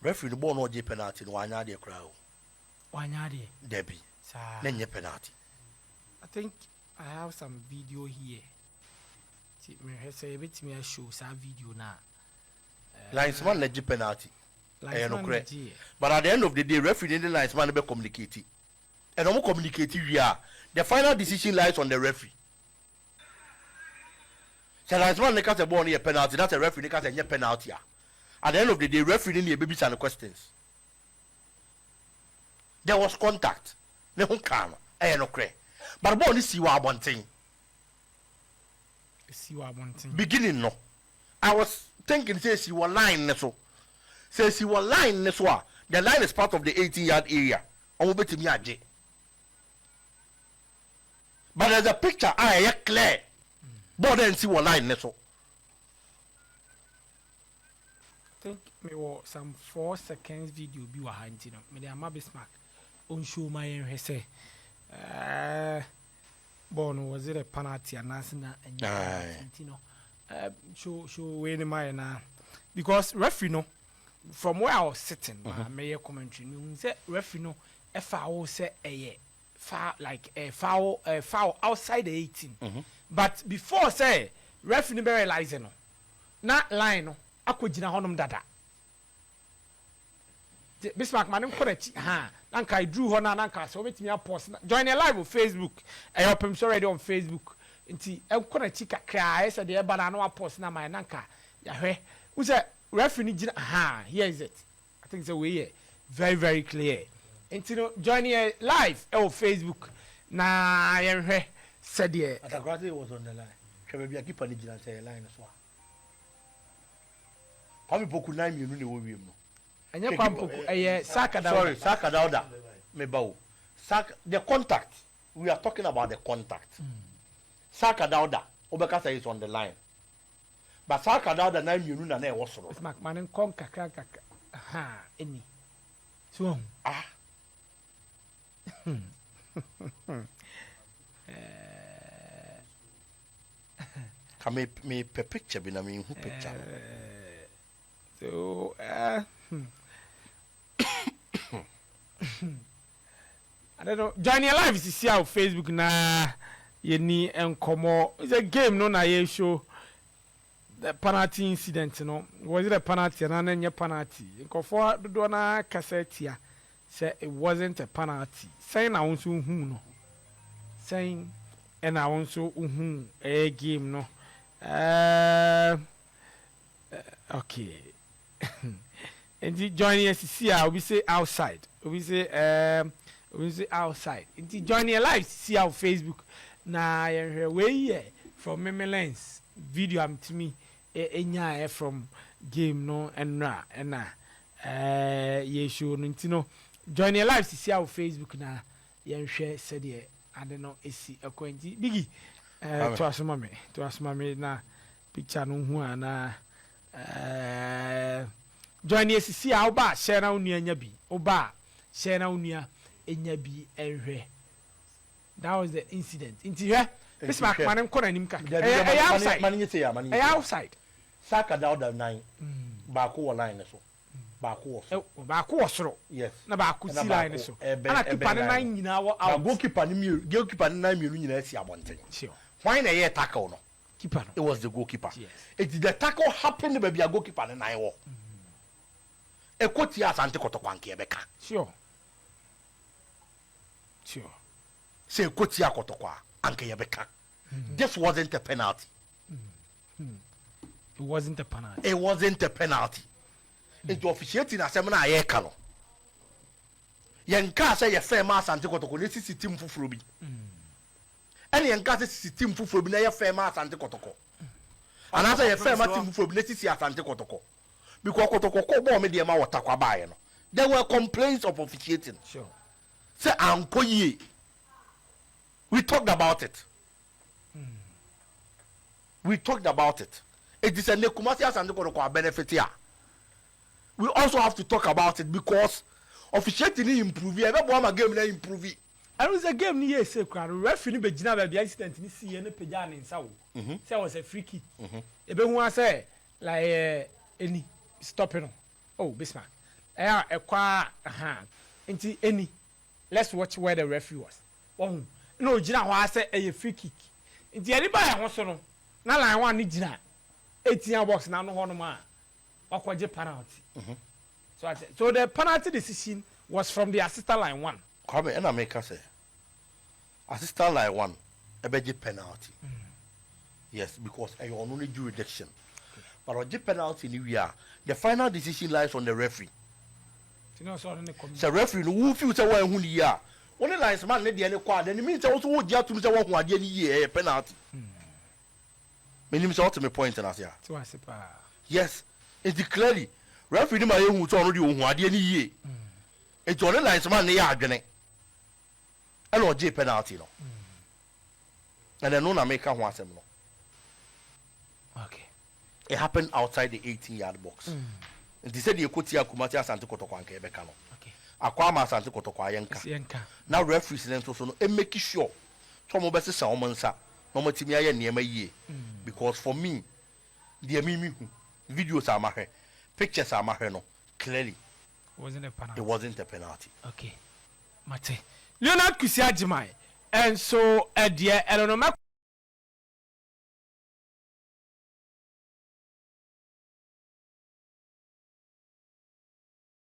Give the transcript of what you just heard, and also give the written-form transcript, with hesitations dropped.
referee the ball no J penalty no wanya de crowd. Wanya de. Debbie. Then your penalty. I think I have some video here. See, me say a bit me show some video now. Linesman let penalty. Linesman but at the end of the day, referee didn't linesman be communicate. And no communicate we are. The final decision lies on the referee. So linesman make us a ball near penalty. That's a referee make us a penalty. At the end of the day, referee didn't hear babies and questions. There was contact. No calm. No cray. But ball is see one thing. See what one thing. Beginning no. I was thinking says you were lying so. Says you were lying this one. The line is part of the 18-yard area. Over to me aje. But there's a picture I clear. But then see what line so. I think me was some 4 seconds video be behind you know. Me dey am Bismarck on show my he say born was it a penalty and you know show we my na because referee no from where I was sitting may commentary no say referee no foul say foul like a foul outside the 18 but before say referee be realize no na line no akogina honom dada Bismarck manim correct nanka I drew ho na nanka so betimi post join a live on Facebook I help him so already on Facebook nti e correct kakra I said the eba na no post na my nanka ya hwe who say referee ni gina here is it I think so we here very very clear nti no join a live on Facebook na ya hwe said the Atakwate was on the line hwe be keeper ni gina say line so how me poku 9 minu ne wo wiem no enye kwampo Saka Dauda. Sorry, Saka Dauda. Mebao. The contact. We are talking about the contact. Saka Dauda. Obekasa is on the line. But Saka Dauda 9 minu na na e wosoro. Bismarck manen kon kakra eni. So Come me picture bi na me hu picture. So I don't know. Johnny Live is see on Facebook na ye ni enkomo. It's a game no na ye show the penalty incident no. Was it a penalty na na penalty? Nkofo dodo na cassette say it wasn't a penalty. Saying na wonso hu no. Saying and I wonso hu a game no. Okay. And joining us see we say outside. We say outside. And joining live see our Facebook. Na we from Lens video am to me from game no and ye show no joining live see our Facebook na ye share said I don't know esi akwanti bigi to asma me na picture no hu na join yes see how ba share na unu anya bi oba share na unu anya bi ehwe that was the incident inti hwe Bismarck manem kona nim ka outside man outside Saka Dauda 9 ba ko line so ba ko osoro yes na ba ko si line so ana keeper ne 9 nyina wo out goalkeeper ne 9 mienu nyina si abonten sure why na ye tackle no keeper no it was the goalkeeper yes. It the tackle happened baby a goalkeeper ne 9 wo ekoti Asante Kotoko anke ebeka sure say ekoti Kotoko anke ebeka this wasn't a penalty it wasn't a penalty it officiating assemna ayeka no yenka say ye fair ma Asante Kotoko ne sisi team fufuro bi ene yenka say sisi team fufuro bi na ye fair ma Asante Kotoko ana say ye fair ma team fufuro bi ne sisi Asante Kotoko because Kotoko ball me dey ma water kwa bae no there were complaints of officiating sure say ankoye we talked about it it is a nekumasi Asante Kotoko benefit here. We also have to talk about it because officiating improve e be bo ma game na improve and was a game ni say kwa referee be gina ba incident ni see ne pega ne nsa wo say was a free kick e be hu say like any stopping oh Bismarck Into any, let's watch where the referee was. Oh, no, Jina was a free kick. Into anybody wants to know. Now I want Jina 18 box now, no one man. Or penalty. So the penalty decision was from the assistant line 1. Come and I make us say assistant line 1, a budget penalty. Yes, because I only jurisdiction. But on the penalty in the the final decision lies on the referee. So referee who feels away who the year. Only lines man let the any quad, and it means also what you have to say what any year penalty. Minimum ultimate point in us here. Yes, it's clearly referee my own who's already on what any year. It's only lines man they are getting. And or J penalty no. And then no make one sem no. Okay. It happened outside the 18-yard box. And they said you could see Kumati Asante Kotoko and Quebecano. Okay. Aquama Asante Kotoko Yanka. Now referees then so no make sure some of us are omansa no matimia near my year. Because for me, the mimi videos are my pictures are my no clearly. It wasn't a penalty. Okay. Mate. Leonard Kusiajimai. And so dear, I don't know.